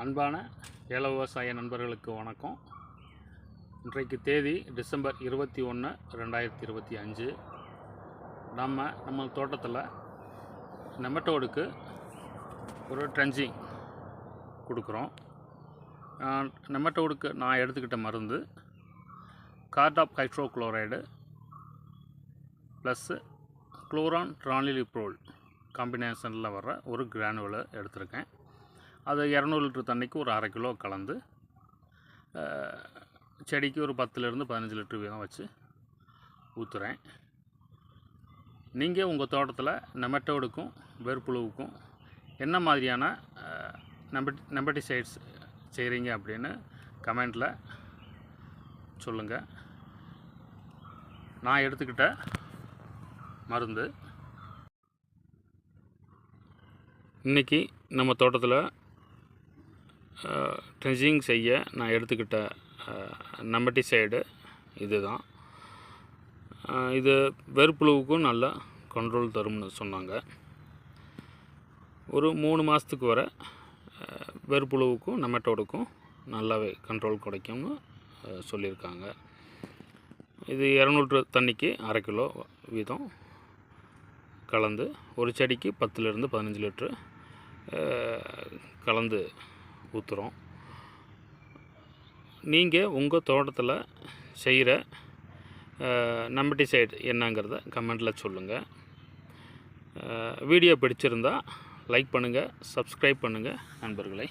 அன்பான ஏல விவசாய நண்பர்களுக்கு வணக்கம். இன்றைக்கு தேதி டிசம்பர் 21, 2025. நம்ம தோட்டத்தில் நெமட்டோடுக்கு ஒரு ட்ரென்ச்சிங் கொடுக்குறோம். நெமட்டோடுக்கு நான் எடுத்துக்கிட்ட மருந்து கார்டாப் ஹைட்ரோக்ளோரைடு ப்ளஸ் குளோரான் ட்ரானிலிப்ரோல் காம்பினேஷனில் வர்ற ஒரு கிரானுவலை எடுத்திருக்கேன். அது 200 லிட்டர் தண்ணிக்கு ஒரு 1/2 கிலோ கலந்து செடிக்கு ஒரு 10லேருந்து 15 லிட்டர் வீதம் வச்சு ஊற்றுறேன். நீங்கள் உங்கள் தோட்டத்தில் நெமட்டோடுக்கும் வேர்ப்புழுவுக்கும் என்ன மாதிரியான நெம்பட்டிசைட்ஸ் செய்கிறீங்க அப்படின்னு கமெண்டில் சொல்லுங்கள். நான் எடுத்துக்கிட்ட மருந்து இன்றைக்கி நம்ம தோட்டத்தில் ட்ரென்ச்சிங் செய்ய நான் எடுத்துக்கிட்ட நெம்பட்டிசைடு இது தான். இது வேர்ப்புழுவுக்கும் நல்லா கண்ட்ரோல் தரும்னு சொன்னாங்க. ஒரு 3 மாதத்துக்கு வர வேர்ப்புழுவுக்கும் நெமட்டோடுக்கும் நல்லாவே கண்ட்ரோல் கிடைக்கும்னு சொல்லியிருக்காங்க. இது 200 லிட்டர் தண்ணிக்கு 1/2 கிலோ வீதம் கலந்து ஒரு செடிக்கு 10லேருந்து 15 லிட்ரு கலந்து ஊற்றுறோம். நீங்கள் உங்கள் தோட்டத்தில் செய்கிற நெம்பட்டிசைடு என்னங்கிறத கமெண்டில் சொல்லுங்கள். வீடியோ பிடிச்சிருந்தால் லைக் பண்ணுங்கள், சப்ஸ்கிரைப் பண்ணுங்கள் நண்பர்களே.